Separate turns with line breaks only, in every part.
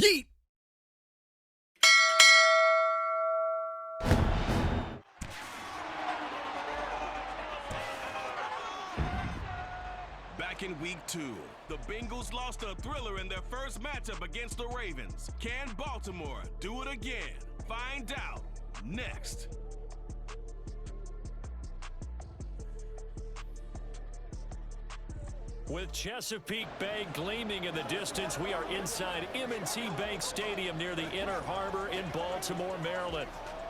Yeet!
Back in week 2, the Bengals lost a thriller in their first matchup against the Ravens. Can Baltimore do it again? Find out next.
With Chesapeake Bay gleaming in the distance, we are inside M&T Bank Stadium near the Inner Harbor in Baltimore, Maryland.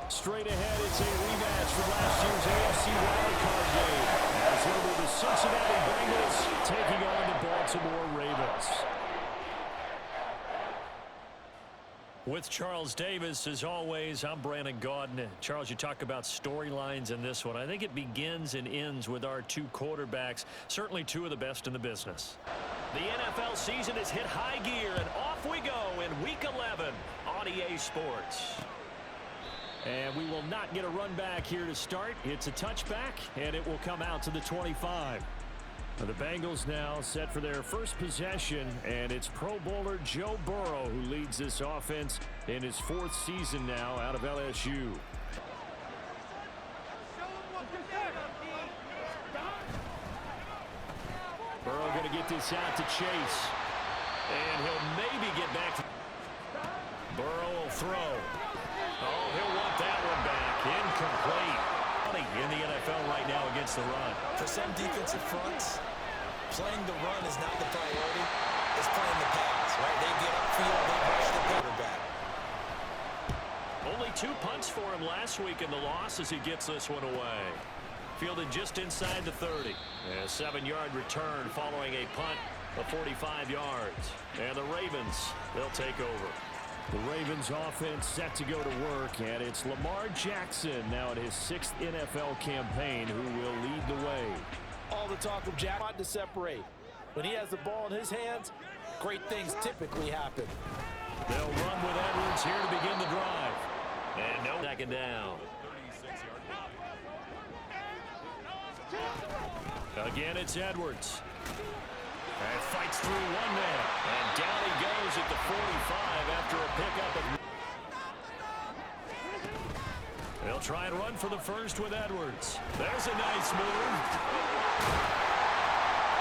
Straight ahead, it's a rematch from last year's AFC wildcard game, as it'll be the Cincinnati Bengals taking on the Baltimore Ravens. With Charles Davis, as always, I'm Brandon Gaudin. Charles, you talk about storylines in this one. I think it begins and ends with our two quarterbacks, certainly two of the best in the business. The NFL season has hit high gear, and off we go in Week 11 on EA Sports. And we will not get a run back here to start. It's a touchback, and it will come out to the 25. The Bengals now set for their first possession, and it's Pro Bowler Joe Burrow who leads this offense in his 4th season now out of LSU. Burrow going to get this out to Chase, and he'll maybe get back to Burrow will throw. Oh, he'll want that one back. Incomplete. In the NFL right now against the run.
For some defensive fronts, playing the run is not the priority. It's playing the pass, right? They get upfield, they rush the quarterback.
Only 2 punts for him last week in the loss as he gets this one away. Fielded just inside the 30. A 7-yard return following a punt of 45 yards. And the Ravens, they'll take over. The Ravens offense set to go to work, and it's Lamar Jackson now in his 6th NFL campaign who will lead the way.
All the talk of Jack to separate. When he has the ball in his hands, great things typically happen.
They'll run with Edwards here to begin the drive. And no second down. Again, it's Edwards. And fights through one man. And down he goes at the 45 after a pickup. They'll try and run for the first with Edwards. There's a nice move.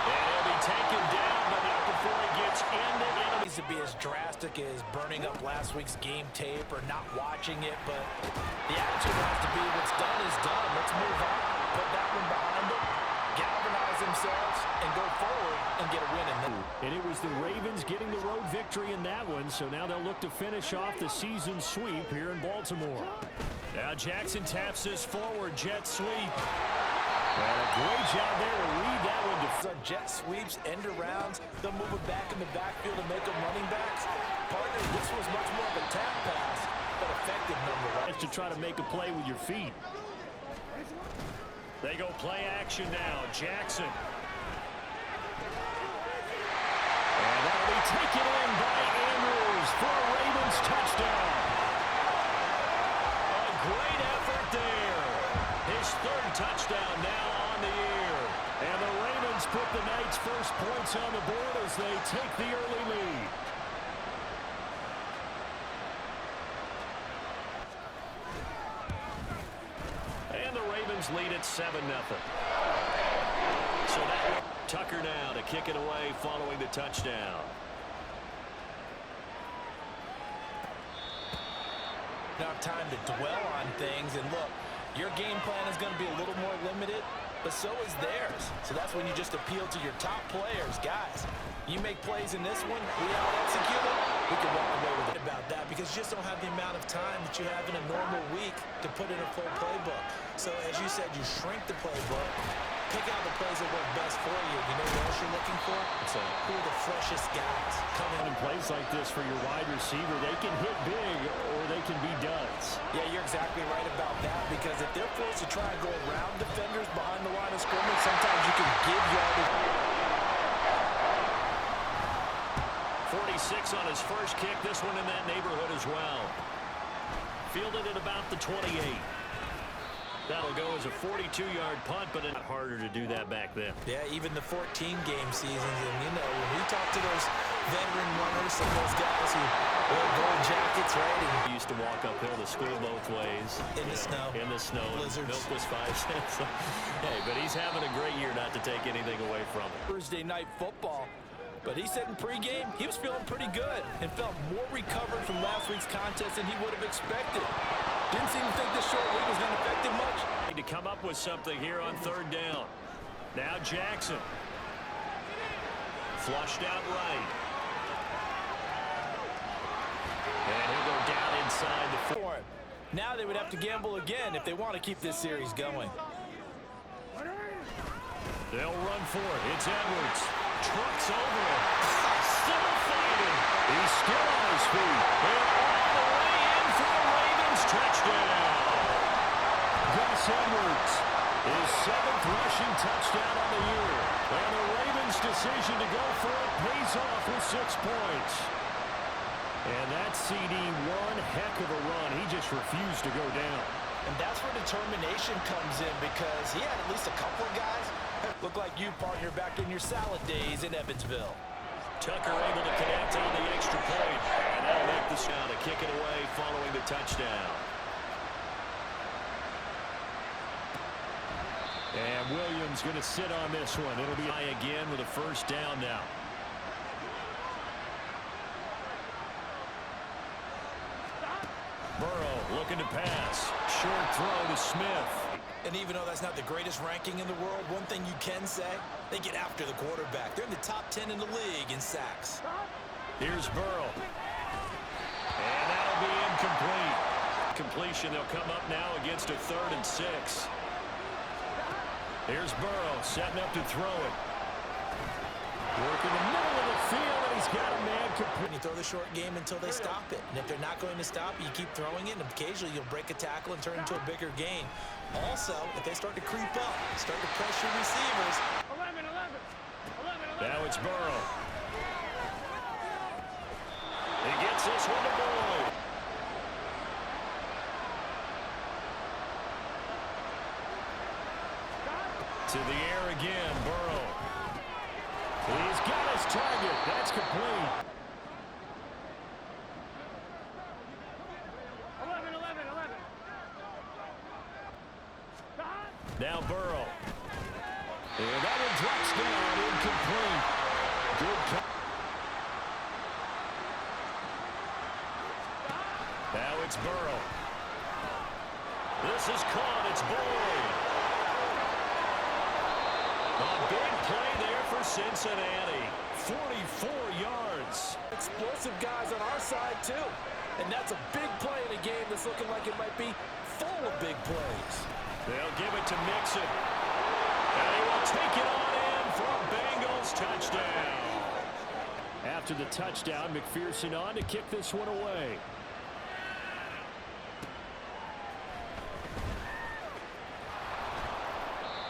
And he'll be taken down, but not before he gets into it.
Needs to be as drastic as burning up last week's game tape or not watching it, but the attitude has to be what's done is done. Let's move on. Put that one behind them. Galvanize themselves and go forward and get a win in that.
And it was the Ravens getting the road victory in that one, so now they'll look to finish off the season sweep here in Baltimore. Now Jackson taps this forward jet sweep. And a great job there to read that one.
So jet sweeps, end arounds, they'll move it back in the backfield and make them running backs. Partner, this was much more of a tap pass, but effective nonetheless.
To try to make a play with your feet. They go play action now. Jackson. And that'll be taken in by Andrews for a Ravens touchdown. A great effort there. His 3rd touchdown now on the year. And the Ravens put the night's first points on the board as they take the early lead. Lead at 7-0. So that Tucker now to kick it away following the touchdown.
Now time to dwell on things, and look, your game plan is going to be a little more limited, but so is theirs. So that's when you just appeal to your top players. Guys, you make plays in this one, we out-execute it, we can walk away with it. About that, because you just don't have the amount of time that you have in a normal week to put in a full playbook. So as you said, you shrink the playbook, pick out the plays that work best for you. You know what else you're looking for? Who are the freshest guys
coming in plays like this for your wide receiver? They can hit big or they can be duds.
Yeah, you're exactly right about that, because if they're forced to try and go around defenders behind the line of scrimmage, sometimes you can give yardage.
46 on his first kick. This one in that neighborhood as well. Fielded at about the 28. That'll go as a 42-yard punt, but it's harder to do that back then.
Yeah, even the 14-game seasons. And, you know, when we talk to those veteran runners, some of those guys who wear gold jackets, right? And
He used to walk uphill to school both ways.
in the snow.
In the snow.
Blizzards.
Milk was 5 cents. Hey, but he's having a great year not to take anything away from it.
Thursday night football. But he said in pregame he was feeling pretty good and felt more recovered from last week's contest than he would have expected. Didn't seem to think this short week was going to affect him much.
Need to come up with something here on 3rd down. Now Jackson. Flushed out right. And he'll go down inside the 4.
Now they would have to gamble again if they want to keep this series going.
They'll run for it. It's Edwards. Trucks over him. Still fighting. He's still on his feet. And all the way in for the Ravens touchdown. Gus Edwards, his 7th rushing touchdown on the year. And the Ravens' decision to go for it pays off with 6 points. And that CD, one heck of a run. He just refused to go down.
And that's where determination comes in, because he had at least a couple of guys look like you, partner, back in your salad days in Evansville.
Tucker able to connect on the extra point. And that'll make the shot to kick it away following the touchdown. And Williams going to sit on this one. It'll be high again with a 1st down now. Burrow looking to pass. Short throw to Smith.
And even though that's not the greatest ranking in the world, one thing you can say, they get after the quarterback. They're in the top 10 in the league in sacks.
Here's Burrow. And that'll be incomplete. Completion, they'll come up now against a 3rd and 6. Here's Burrow setting up to throw it. Work in the middle of the field, and he's got a man complete.
You throw the short game until they stop it. And if they're not going to stop it, you keep throwing it, and occasionally you'll break a tackle and turn into a bigger gain. Also, if they start to creep up, start to pressure receivers.
11.
Now it's Burrow. He gets this one to Boyd. To the air again, Burrow. He's got his target. That's complete.
11.
Now Burrow. And that one drops down, incomplete. Good cut. Now it's Burrow. This is caught. It's Boyd. A big play there for Cincinnati. 44 yards.
Explosive guys on our side, too. And that's a big play in a game that's looking like it might be full of big plays.
They'll give it to Mixon. And he will take it on in for a Bengals touchdown. After the touchdown, McPherson on to kick this one away.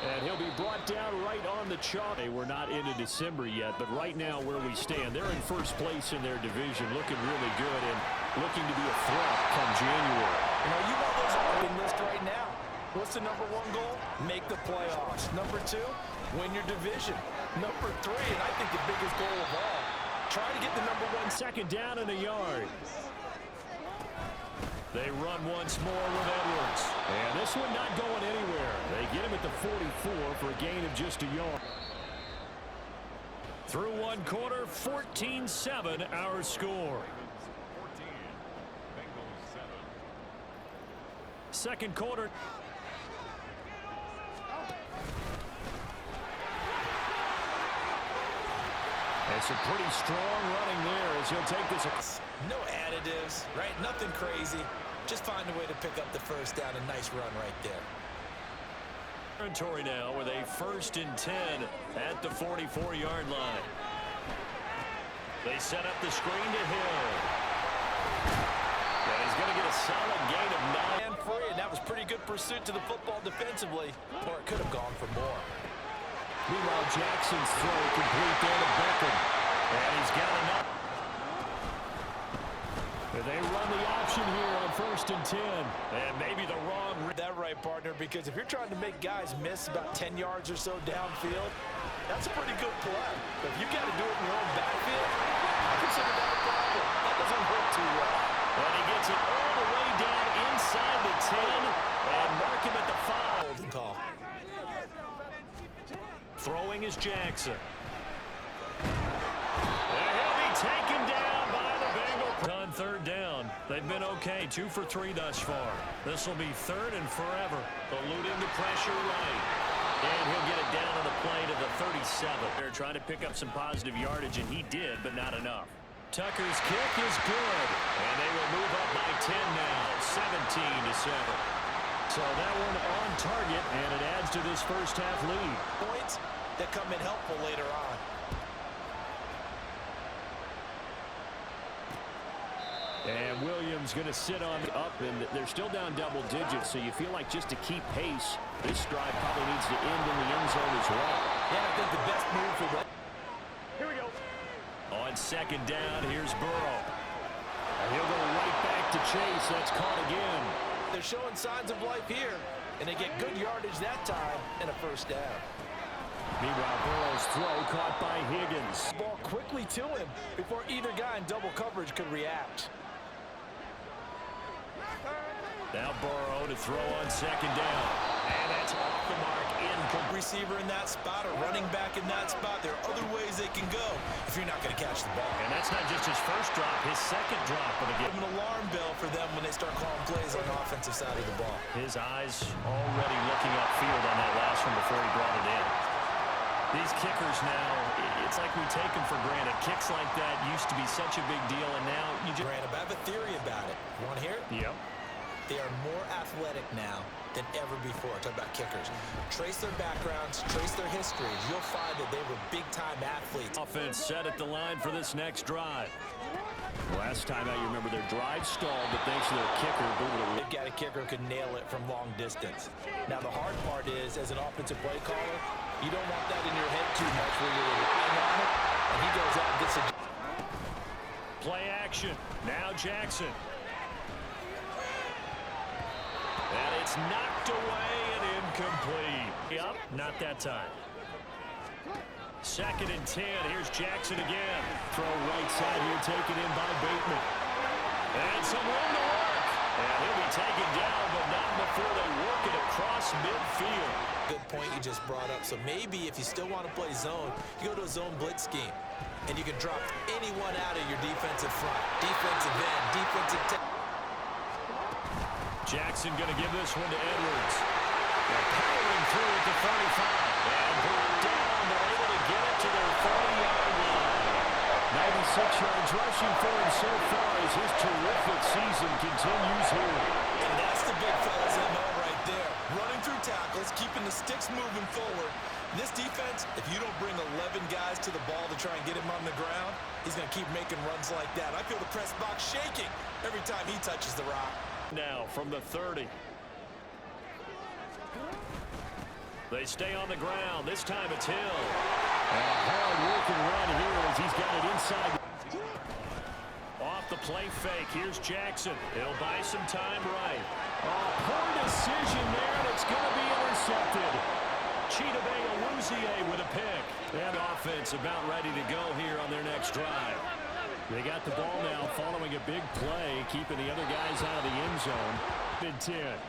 And he'll be brought down right on the chalk. We're not into December yet, but right now where we stand, they're in 1st place in their division, looking really good and looking to be a threat come January.
You know those are on the list right now. What's the #1 goal? Make the playoffs. #2, win your division. #3, and I think the biggest goal of all, try to get the #1.
2nd down and a yard. They run once more with Edwards. And this one not going anywhere. They get him at the 44 for a gain of just a yard. Through 1 quarter, 14-7 our score. 2nd quarter. And some pretty strong running there as he'll take this.
No additives, right? Nothing crazy. Just find a way to pick up the 1st down. A nice run right there.
Territory now with a 1st and 10 at the 44-yard line. They set up the screen to Hill. And he's going to get a solid gain of 9.
And free, and that was pretty good pursuit to the football defensively. Or it could have gone for more.
Meanwhile, Jackson's throw complete there to Beckham. And he's got enough. And they run the option here on 1st and 10. And maybe the wrong.
That right, partner, because if you're trying to make guys miss about 10 yards or so downfield, that's a pretty good play. But if you got to do it in your own backfield, I consider that a problem.
Jackson. And he'll be taken down by the Bengals. On third down, they've been okay, 2 for 3 thus far. This will be third and forever. Eluding the pressure right. And he'll get it down on the play to the 37. They're trying to pick up some positive yardage, and he did, but not enough. Tucker's kick is good, and they will move up by 10 now, 17-7. So that one on target, and it adds to this first half lead.
Points that come in helpful later on.
And Williams going to sit on the up, and they're still down double digits, so you feel like just to keep pace, this drive probably needs to end in the end zone as well.
Yeah, I think the best move for them.
Here we go. On second down, here's Burrow. And he'll go right back to Chase. That's caught again.
They're showing signs of life here, and they get good yardage that time and a first down.
Meanwhile, Burrow's throw caught by Higgins.
Ball quickly to him before either guy in double coverage could react.
Now Burrow to throw on second down. And that's off the mark.
Receiver in that spot or running back in that spot. There are other ways they can go if you're not going to catch the ball.
And that's not just his first drop, his second drop of the game.
An alarm bell for them when they start calling plays on the offensive side of the ball.
His eyes already looking upfield on that last one before he brought it in. These kickers now, it's like we take them for granted. Kicks like that used to be such a big deal, and now you just...
Granted, I have a theory about it. You want to hear it?
Yep.
They are more athletic now than ever before. Talk about kickers. Trace their backgrounds, trace their histories. You'll find that they were big-time athletes.
Offense set at the line for this next drive. Last time out, you remember their drive stalled, but thanks to their kicker,
they've got a kicker who can nail it from long distance. Now, the hard part is, as an offensive play caller, you don't want that in your head too much where you're relying on it, and he goes out and gets a...
Play action. Now Jackson. And it's knocked away and incomplete. Yep, not that time. 2nd and 10. Here's Jackson again. Throw right side here, taken in by Bateman. And some room to work. And he'll be taken down, but not before they work it across midfield.
Good point you just brought up. So maybe if you still want to play zone, you go to a zone blitz scheme. And you can drop anyone out of your defensive front. Defensive end, defensive...
Jackson going to give this one to Edwards. They're powering through at the 35. And brought down, but able to get it to their 40-yard line. 96 yards rushing for him so far as his terrific season continues here.
And that's the big fella's MO right there. Running through tackles, keeping the sticks moving forward. This defense, if you don't bring 11 guys to the ball to try and get him on the ground, he's going to keep making runs like that. I feel the press box shaking every time he touches the rock.
Now from the 30. They stay on the ground. This time it's Hill. And a hard-working run here as he's got it inside. Off the play fake. Here's Jackson. He'll buy some time right. Oh, poor decision there, and it's going to be intercepted. Chidobe Awuzie with a pick. And offense about ready to go here on their next drive. They got the ball now following a big play, keeping the other guys out of the end zone. Mid-10.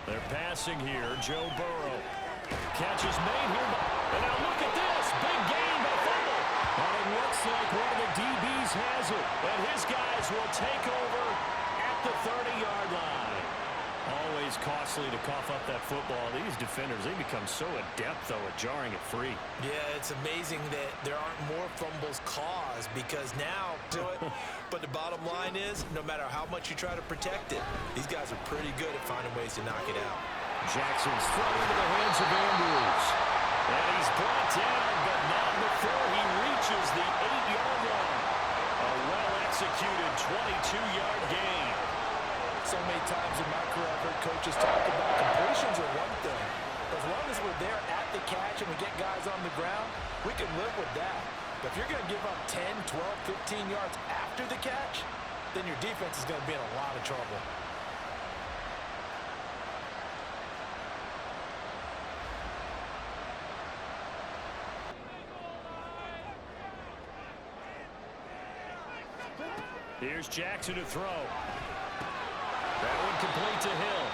They're passing here. Joe Burrow. Catch is made here. And now look at this. Big gain by Fumble. And it looks like one of the DBs has it. And his guys will take over at the 30-yard line. Always costly to cough up that football. These defenders, they become so adept, though, at jarring it free.
Yeah, it's amazing that there aren't more fumbles caused because now do it. But the bottom line is, no matter how much you try to protect it, these guys are pretty good at finding ways to knock it out.
Jackson's thrown into the hands of Andrews. And he's brought down, but not before he reaches the 8-yard line. A well-executed 22-yard gain.
So many times in my career, I've heard coaches talk about completions are one thing. As long as we're there at the catch and we get guys on the ground, we can live with that. But if you're going to give up 10, 12, 15 yards after the catch, then your defense is going to be in a lot of trouble.
Here's Jackson to throw. That one complete to Hill.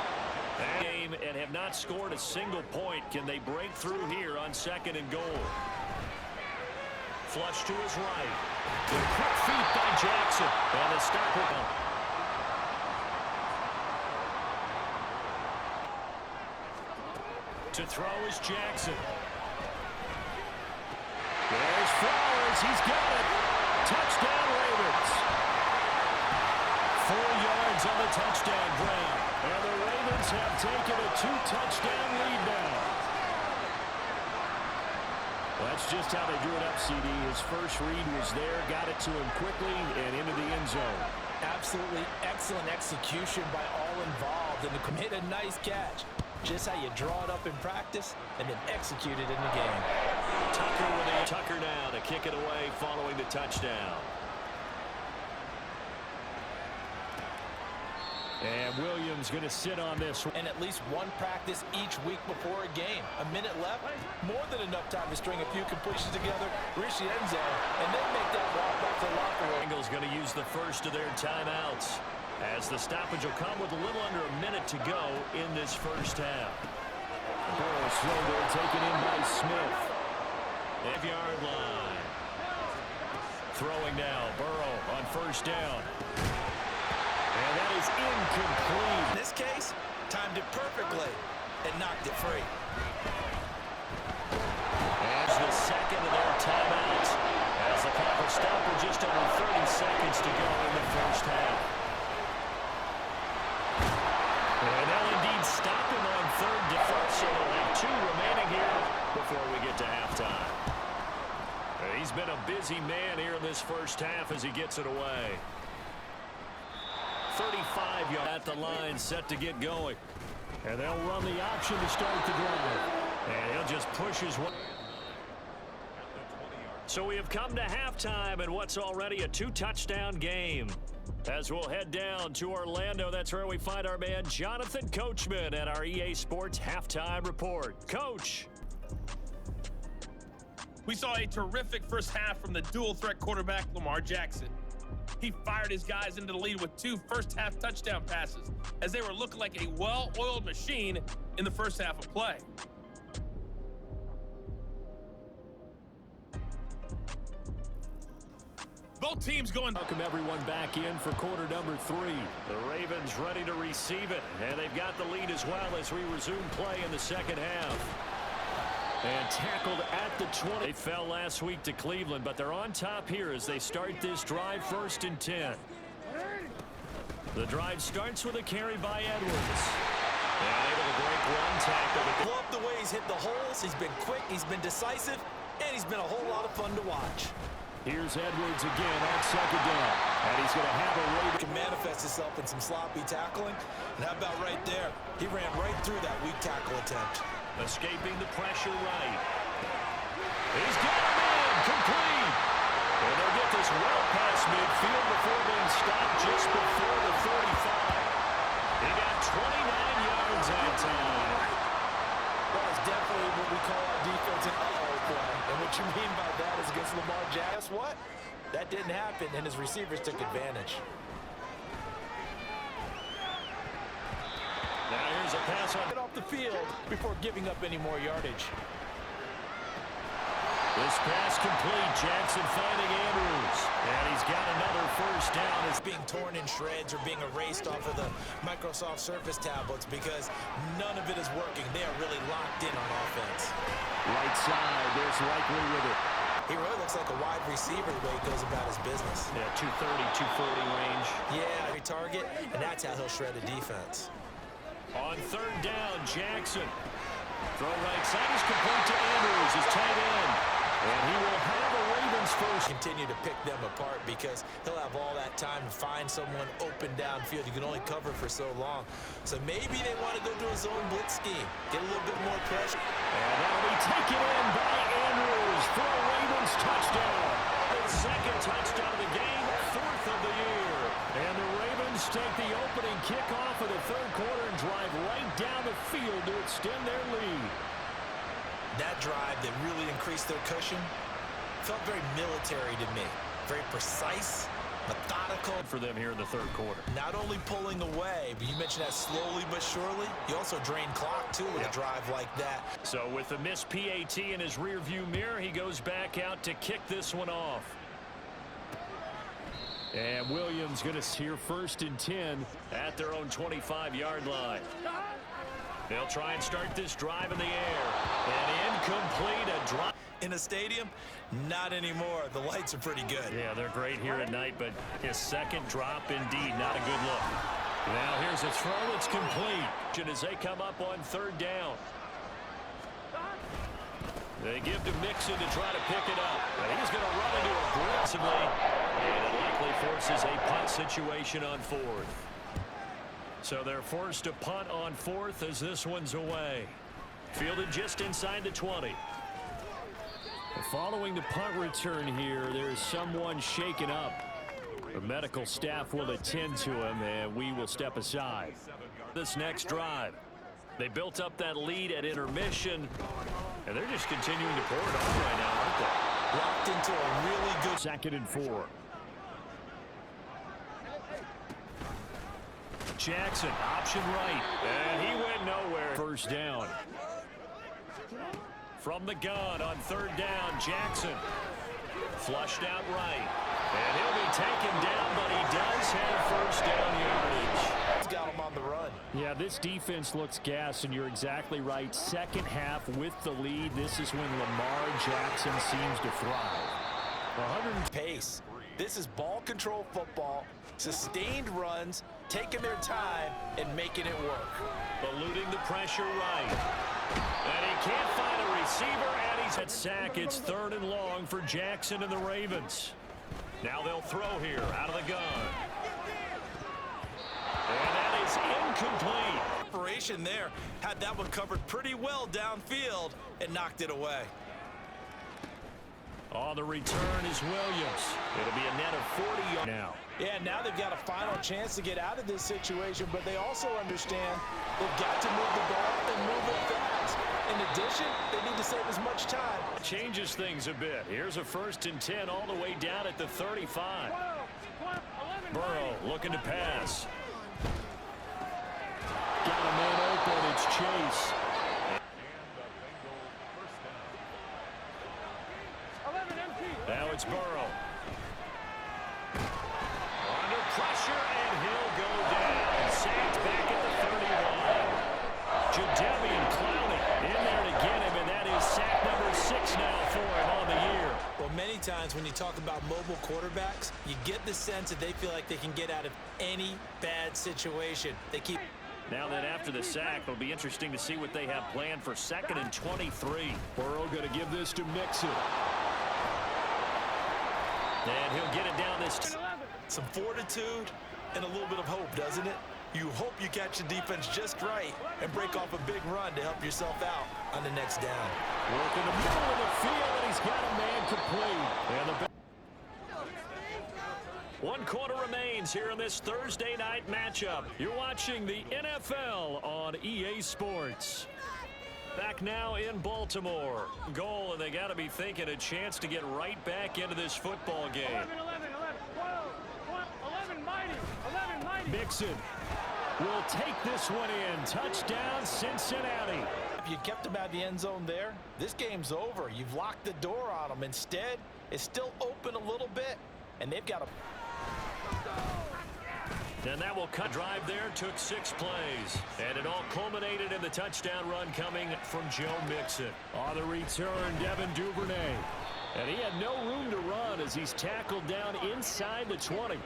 Game and have not scored a single point. Can they break through here on 2nd and goal? Flush to his right. Good quick feet by Jackson. And the stop. To throw is Jackson. There's Flowers. He's got it. Touchdown, Ravens. 4 yards on the touchdown ground. And the Ravens have taken a 2-touchdown lead now. Well, that's just how they drew it up, CD. His first read was there, got it to him quickly, and into the end zone.
Absolutely excellent execution by all involved, and to commit a nice catch. Just how you draw it up in practice and then execute it in the game.
Tucker now to kick it away following the touchdown. And Williams going to sit on this.
And at least one practice each week before a game. A minute left, more than enough time to string a few completions together, reach the end zone, and then make that walk back to the locker room.
Bengals going to use the first of their timeouts, as the stoppage will come with a little under a minute to go in this first half. Burrow slow there, taken in by Smith. 5-yard line. Throwing now, Burrow on first down. And that is incomplete.
In this case, timed it perfectly and knocked it free.
As the second of their timeouts, as the clock will stop with just under 30 seconds to go in the first half. And they'll indeed stop him on 3rd down, so they'll have 2 remaining here before we get to halftime. He's been a busy man here in this first half as he gets it away. 35 yards at the line, set to get going. And they'll run the option to start the drive. And he'll just push his way. So we have come to halftime in what's already a 2-touchdown game. As we'll head down to Orlando, that's where we find our man Jonathan Coachman at our EA Sports Halftime Report. Coach.
We saw a terrific first half from the dual-threat quarterback, Lamar Jackson. He fired his guys into the lead with 2 first-half touchdown passes as they were looking like a well-oiled machine in the first half of play. Both teams going.
Welcome everyone back in for quarter number 3. The Ravens ready to receive it, and they've got the lead as well as we resume play in the second half. And tackled at the 20. They fell last week to Cleveland, but they're on top here as they start this drive 1st and 10. The drive starts with a carry by Edwards. And able to break one tackle.
Love the way he's hit the holes. He's been quick, he's been decisive, and he's been a whole lot of fun to watch.
Here's Edwards again on 2nd down. And he's going to have a Raven.
Can manifest itself in some sloppy tackling. And how about right there? He ran right through that weak tackle attempt.
Escaping the pressure right. He's got him in. Complete. And they'll get this well past midfield before being stopped just before the 35. He got 29 yards that time.
That is definitely what we call our defense an uh-oh play. And what you mean by that is against Lamar Jackson. Guess what? That didn't happen, and his receivers took advantage.
Now here's a pass on.
Get off the field before giving up any more yardage.
This pass complete. Jackson finding Andrews. And he's got another first down.
It's being torn in shreds or being erased off of the Microsoft Surface tablets because none of it is working. They are really locked in on offense.
Right side, there's Likely with it.
He really looks like a wide receiver the way he goes about his business.
Yeah, 230, 240 range.
Yeah, every target, and that's how he'll shred a defense.
On 3rd down, Jackson. Throw right side is complete to Andrews, his tight end. And he will have a Ravens first.
Continue to pick them apart because he'll have all that time to find someone open downfield. You can only cover for so long. So maybe they want to go to a zone blitz scheme. Get a little bit more pressure.
And that'll be taken in by Andrews for a Ravens touchdown. His 2nd touchdown of the game, 4th of the year. And the Ravens take the opening kickoff of the 3rd quarter and drive right down the field to extend their lead.
That drive that really increased their cushion felt very military to me. Very precise, methodical.
For them here in the third quarter.
Not only pulling away, but you mentioned that slowly but surely. You also drain clock, too, with a drive like that.
So with the missed PAT in his rearview mirror, he goes back out to kick this one off. And Williams going to here 1st and 10 at their own 25-yard line. They'll try and start this drive in the air. And incomplete, a drop.
In a stadium? Not anymore. The lights are pretty good.
Yeah, they're great here at night, but his second drop, indeed, not a good look. Now here's a throw. It's complete. As they come up on 3rd down. They give to Mixon to try to pick it up. And he's going to run into it aggressively. And it likely forces a punt situation on 4th. So they're forced to punt on 4th as this one's away. Fielded just inside the 20. Following the punt return here, there's someone shaken up. The medical staff will attend to him, and we will step aside. This next drive, they built up that lead at intermission, and they're just continuing to pour it on right now, aren't they?
Locked into a really good
2nd and 4. Jackson, option right, and he went nowhere. 1st down. From the gun on 3rd down, Jackson flushed out right, and he'll be taken down, but he does have 1st down yardage.
He's got him on the run.
Yeah, this defense looks gassed, and you're exactly right. Second half with the lead, this is when Lamar Jackson seems to thrive. 100
pace. This is ball control football, sustained runs, taking their time and making it work.
Eluding the pressure right. And he can't find a receiver, and he's at sack. It's 3rd and long for Jackson and the Ravens. Now they'll throw here out of the gun. And that is incomplete.
Operation there had that one covered pretty well downfield and knocked it away.
On the return is Williams. It'll be a net of 40 now.
Yeah, now they've got a final chance to get out of this situation, but they also understand they've got to move the ball and move it fast. In addition, they need to save as much time.
Changes things a bit. Here's a 1st and 10 all the way down at the 35. Burrow looking to pass. Got a man open. It's Chase. Now it's Burrow. Under pressure, and he'll go down. Sacked back at the 31. Jadeveon Clowney in there to get him, and that is sack number 6 now for him on the year.
Well, many times when you talk about mobile quarterbacks, you get the sense that they feel like they can get out of any bad situation. They keep.
Now that after the sack, it'll be interesting to see what they have planned for 2nd and 23. Burrow going to give this to Mixon. And he'll get it down this.
Some fortitude and a little bit of hope, doesn't it? You hope you catch the defense just right and break off a big run to help yourself out on the next down.
Work in the middle of the field, and he's got a man complete. And the 1 quarter remains here in this Thursday night matchup. You're watching the NFL on EA Sports. Back now in Baltimore. Goal, and they got to be thinking a chance to get right back into this football game.
11, mighty.
Mixon will take this one in. Touchdown, Cincinnati.
If you kept them out of the end zone there, this game's over. You've locked the door on them. Instead, it's still open a little bit, and they've got a...
And that will cut drive there. Took 6 plays. And it all culminated in the touchdown run coming from Joe Mixon. On the return, Devin Duvernay. And he had no room to run as he's tackled down inside the 20.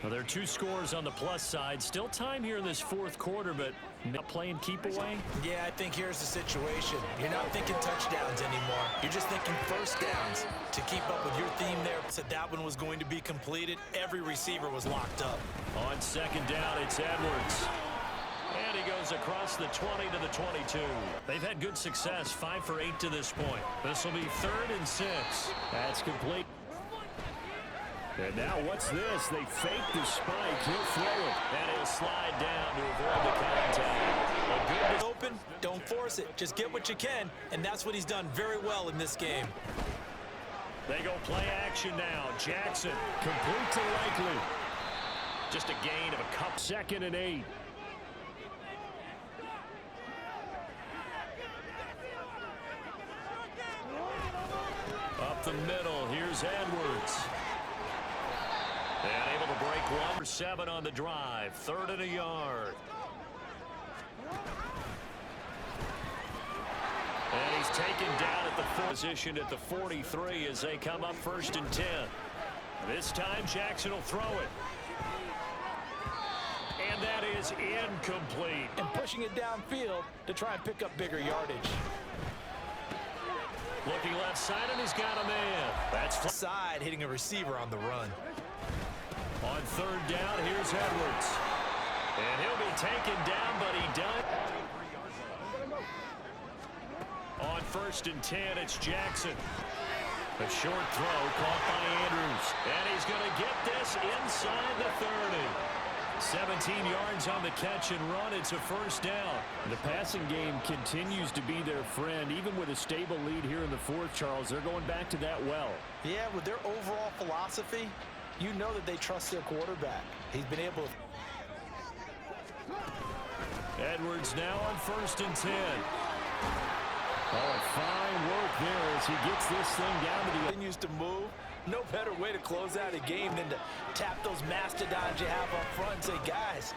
Well, there are 2 scores on the plus side. Still time here in this 4th quarter, but not playing keep away.
Yeah, I think here's the situation. You're not thinking touchdowns anymore. You're just thinking 1st downs. To keep up with your theme there, said that one was going to be completed. Every receiver was locked up.
On 2nd down, it's Edwards. And he goes across the 20 to the 22. They've had good success, 5 for 8 to this point. This will be 3rd and 6. That's complete. And now what's this? They fake the spike. He'll throw it. And he'll slide down to avoid the contact.
Open, don't force it. Just get what you can, and that's what he's done very well in this game.
They go play action now. Jackson complete to Likely. Just a gain of a cup. 2nd and 8. Up the middle. Here's Edwards. And able to break 1 for 7 on the drive. 3rd and a yard. And he's taken down at the position at the 43 as they come up 1st and 10. This time Jackson will throw it. And that is incomplete.
And pushing it downfield to try and pick up bigger yardage.
Looking left side, and he's got a man. That's
side, hitting a receiver on the run.
On 3rd down, here's Edwards. And he'll be taken down, but he does. On 1st and 10, it's Jackson. A short throw caught by Andrews. And he's going to get this inside the 30. 17 yards on the catch and run. It's a 1st down.
The passing game continues to be their friend. Even with a stable lead here in the 4th, Charles, they're going back to that well.
Yeah, with their overall philosophy, you know that they trust their quarterback. He's been able to...
Edwards now on 1st and 10.
Oh, fine work there as he gets this thing down to the...
Continues to move. No better way to close out a game than to tap those mastodons you have up front and say, guys,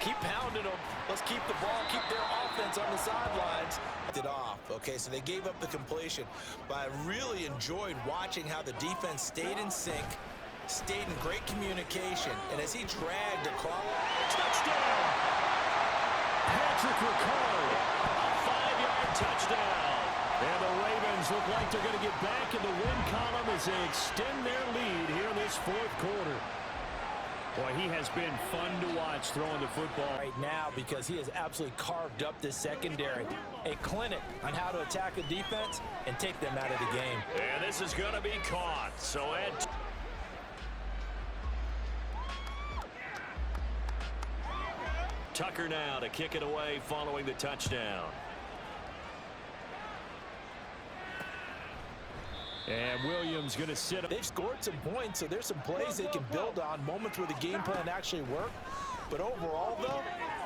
keep pounding them. Let's keep the ball, keep their offense on the sidelines. It off. Okay, so they gave up the completion, but I really enjoyed watching how the defense stayed in sync, stayed in great communication, and as he dragged across...
Touchdown! Patrick Ricard, a 5-yard touchdown. And the Ravens look like they're going to get back in the win column as they extend their lead here in this 4th quarter.
Boy, he has been fun to watch throwing the football
right now because he has absolutely carved up this secondary. A clinic on how to attack a defense and take them out of the game.
And this is going to be caught. So Ed... Tucker now to kick it away following the touchdown.
And Williams going to sit up.
They've scored some points, so there's some plays they can build on, moments where the game plan actually worked. But overall, though,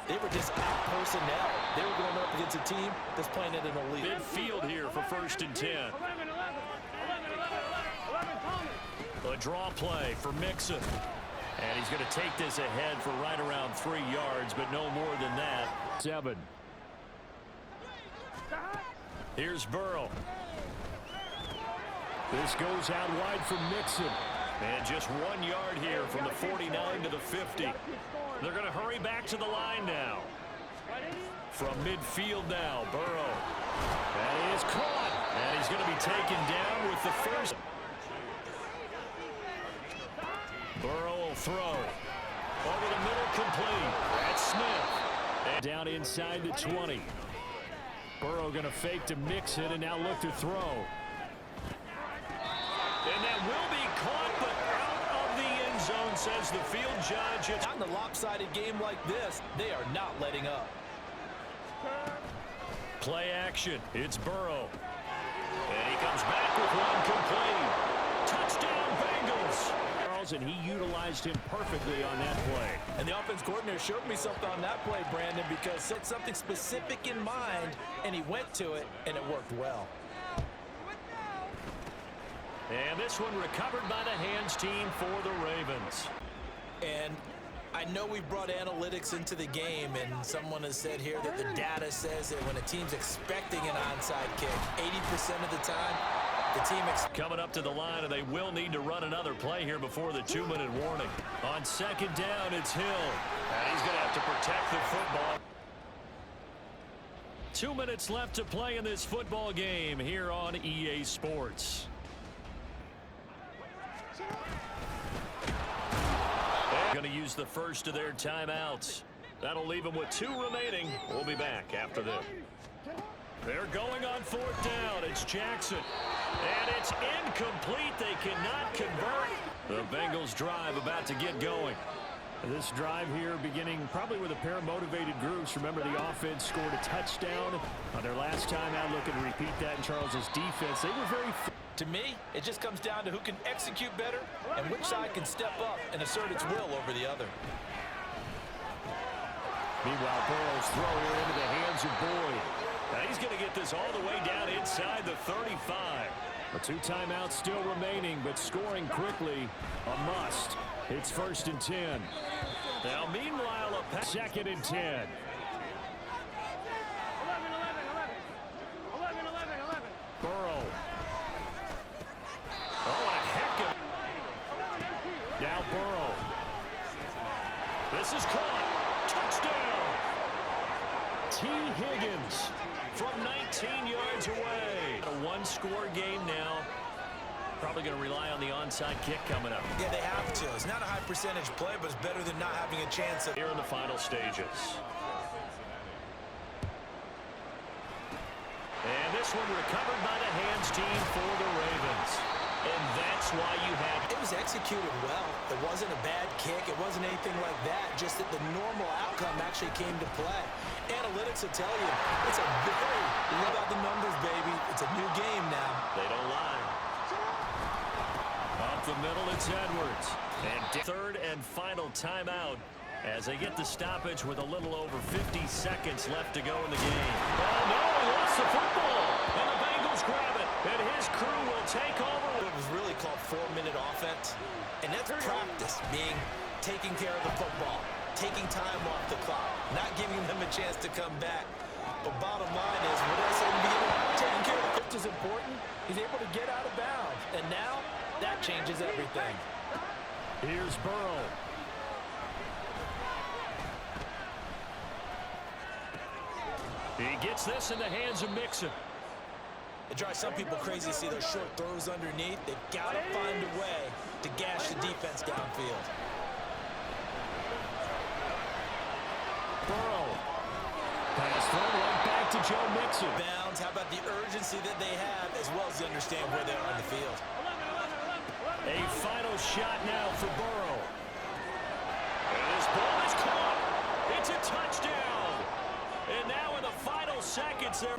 they were just out personnel. They were going up against a team that's playing at an elite.
Midfield here for 1st and 10.
11,
A draw play for Mixon. And he's going to take this ahead for right around 3 yards, but no more than that.
7.
Here's Burrow.
This goes out wide from Mixon.
And just 1 yard here from the 49 to the 50. They're going to hurry back to the line now. From midfield now, Burrow. That is caught. And he's going to be taken down with the first. Burrow will throw. Over the middle, complete. That's Smith. And down inside the 20.
Burrow going to fake to Mixon and now look to throw.
And that will be caught, but out of the end zone, says the field judge. It's
not in a lopsided game like this. They are not letting up.
Play action. It's Burrow. And he comes back with one complete. Touchdown, Bengals.
And he utilized him perfectly on that play.
And the offense coordinator showed me something on that play, Brandon, because he had something specific in mind, and he went to it, and it worked well.
And this one recovered by the hands team for the Ravens.
And I know we've brought analytics into the game, and someone has said here that the data says that when a team's expecting an onside kick, 80% of the time, the team
coming up to the line, and they will need to run another play here before the 2-minute warning. On 2nd down, it's Hill. And he's going to have to protect the football. 2 minutes left to play in this football game here on EA Sports. They're going to use the first of their timeouts. That'll leave them with 2 remaining. We'll be back after this. They're going on 4th down. It's Jackson. And it's incomplete. They cannot convert. The Bengals drive about to get going.
This drive here beginning probably with a pair of motivated groups. Remember, the offense scored a touchdown on their last time out. Look and repeat that in Charles's defense. They were very...
To me, it just comes down to who can execute better and which side can step up and assert its will over the other.
Meanwhile, Burrow's throw here into the hands of Boyd. Now he's going to get this all the way down inside the 35. The 2 timeouts still remaining, but scoring quickly, a must. It's 1st and 10. Now, meanwhile, a 2nd and 10.
11.
Burrow. Oh, a heck of... Now Burrow. This is caught. Touchdown. T. Higgins from 19 yards away. A 1-score game now. Probably going to rely on the onside kick coming up.
Yeah, they have to. It's not a high percentage play, but it's better than not having a chance of...
Here in the final stages. And this one recovered by the hands team for the Ravens. And that's why you have...
It was executed well. It wasn't a bad kick. It wasn't anything like that. Just that the normal outcome actually came to play. Analytics will tell you it's a very... Look at the numbers, baby. It's a new game now.
They don't lie. Up the middle, it's Edwards. And 3rd and final timeout as they get the stoppage with a little over 50 seconds left to go in the game. Oh, no, he lost the football. And the Bengals grab it. And his crew will take over.
It was really called 4-minute offense. And that's practice, being taking care of the football, taking time off the clock, not giving them a chance to come back. But bottom line is, what did I say in the beginning? Taking care of the football is important. He's able to get out of bounds. And now, that changes everything.
Here's Burrow. He gets this in the hands of Mixon.
It drives some people crazy to see those short throws underneath. They've got to find a way to gash the defense downfield.
Burrow. Pass throw right back to Joe Mixon.
Bounds. How about the urgency that they have, as well as they understand where they are on the field.
A final shot now for Burrow. And his ball is caught. It's a touchdown. And now in the final seconds there.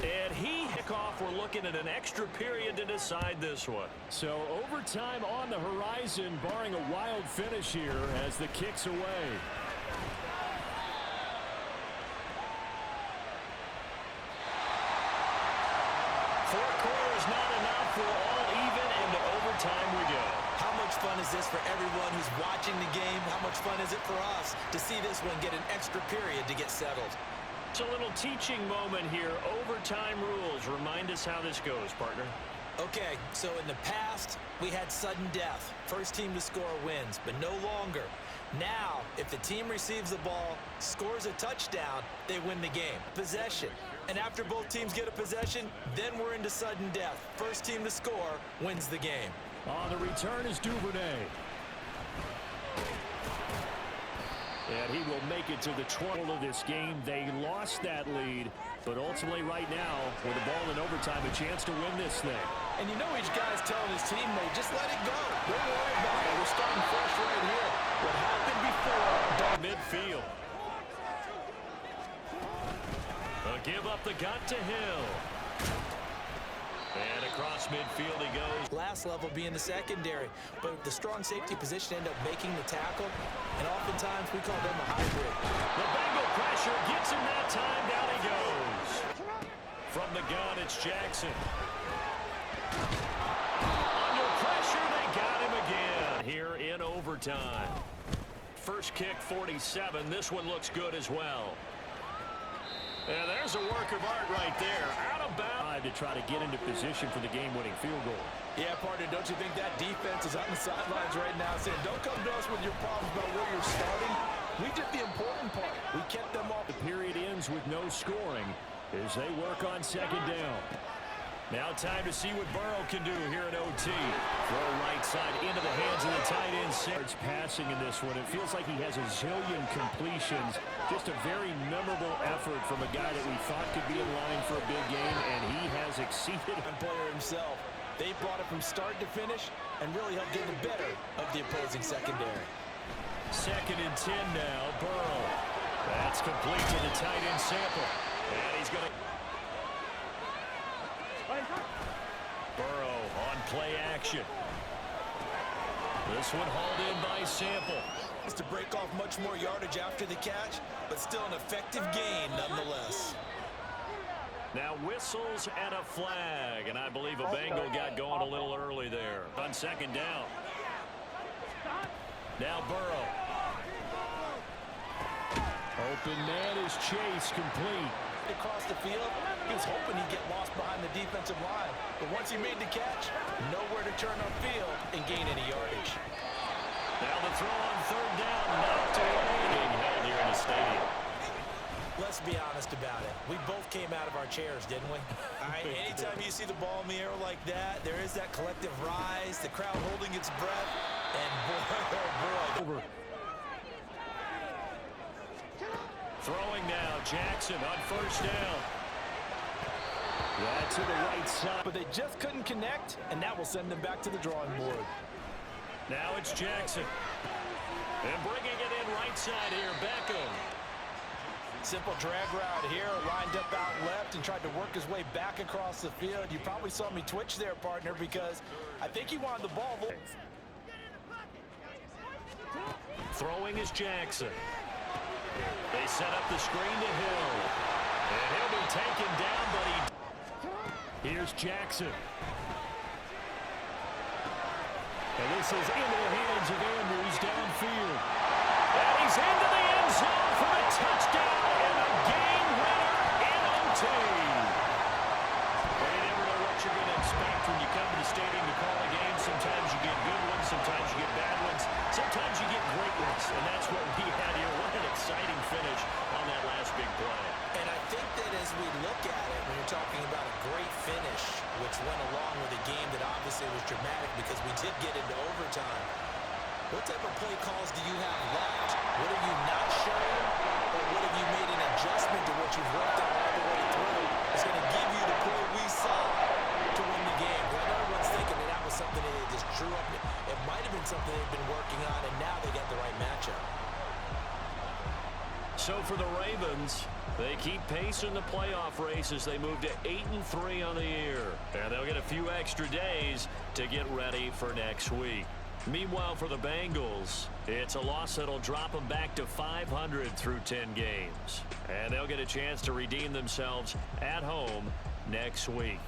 And he kickoff. We're looking at an extra period to decide this one.
So overtime on the horizon, barring a wild finish here as the kick's away.
Four quarters not enough. We're all even, and to overtime we go.
How much fun is this for everyone who's watching the game? How much fun is it for us to see this one get an extra period to get settled?
It's a little teaching moment here. Overtime rules. Remind us how this goes, partner.
Okay, so in the past, we had sudden death. First team to score wins, but no longer. Now, if the team receives the ball, scores a touchdown, they win the game. Possession. And after both teams get a possession, then we're into sudden death. First team to score wins the game.
On the return is Duvernay. And he will make it to the 12 of this game. They lost that lead, but ultimately right now, with the ball in overtime, a chance to win this thing.
And you know each guy's telling his teammate, just let it go. Don't worry about it. We're starting fresh right here. What happened before,
midfield. A give up the gut to Hill. And across midfield he goes.
Last level being the secondary, but the strong safety position end up making the tackle, and oftentimes we call them a hybrid.
The Bengal pressure gets him that time. Down he goes. From the gun, it's Jackson. Under pressure, they got him again here in overtime. First kick, 47. This one looks good as well. And there's a work of art right there. Out of bounds.
To try to get into position for the game-winning field goal.
Yeah, partner, don't you think that defense is on the sidelines right now saying, don't come to us with your problems about where you're starting. We did the important part. We kept them off.
The period ends with no scoring as they work on second down.
Now time to see what Burrow can do here at OT. Throw right side into the hands of the tight end.
Starts passing in this one. It feels like he has a zillion completions. Just a very memorable effort from a guy that we thought could be in line for a big game, and he has exceeded.
And player himself. They brought it from start to finish and really helped get the better of the opposing secondary.
2nd and 10 now. Burrow. That's complete to the tight end Sample. And he's going to... action. This one hauled in by Sample.
It's to break off much more yardage after the catch, but still an effective gain nonetheless.
Now whistles and a flag, and I believe a Bengal got going a little early there. On second down. Now Burrow.
Open man is Chase, complete.
Across the field, he was hoping he'd get lost behind the defensive line. But once he made the catch, nowhere to turn upfield and gain any yardage.
Now the throw on third down, knocked away, being held here in the stadium.
Let's be honest about it. We both came out of our chairs, didn't we? All right, anytime you see the ball in the air like that, there is that collective rise, the crowd holding its breath, and boy, oh boy.
Throwing now, Jackson on first down.
That's to the right side.
But they just couldn't connect, and that will send them back to the drawing board.
Now it's Jackson. And bringing it in right side here, Beckham.
Simple drag route here, lined up out left and tried to work his way back across the field. You probably saw me twitch there, partner, because I think he wanted the ball.
Throwing is Jackson. They set up the screen to Hill. And he'll be taken down, but
here's Jackson. And this is into the hands of Andrews downfield.
And he's into the end zone for a touchdown and a game winner in OT. Well, you never know what you're going to expect when you come to the stadium to call a game. Sometimes you get good ones, sometimes you get bad ones, sometimes you get great ones, and that's what we had here. What an exciting finish on that last big play.
And I think that as we look at it, when you're talking about a great finish, which went along with a game that obviously was dramatic because we did get into overtime, what type of play calls do you have left? What have you not shown, or what have you made an adjustment to what you've worked on all the way through? It's going to give you the play we saw to win the game. I know everyone's thinking that was something that they just drew up. It might have been something they've been working on, and now they got the right matchup.
So for the Ravens, they keep pace in the playoff race as they move to 8-3 on the year. And they'll get a few extra days to get ready for next week. Meanwhile, for the Bengals, it's a loss that'll drop them back to 500 through 10 games. And they'll get a chance to redeem themselves at home next week.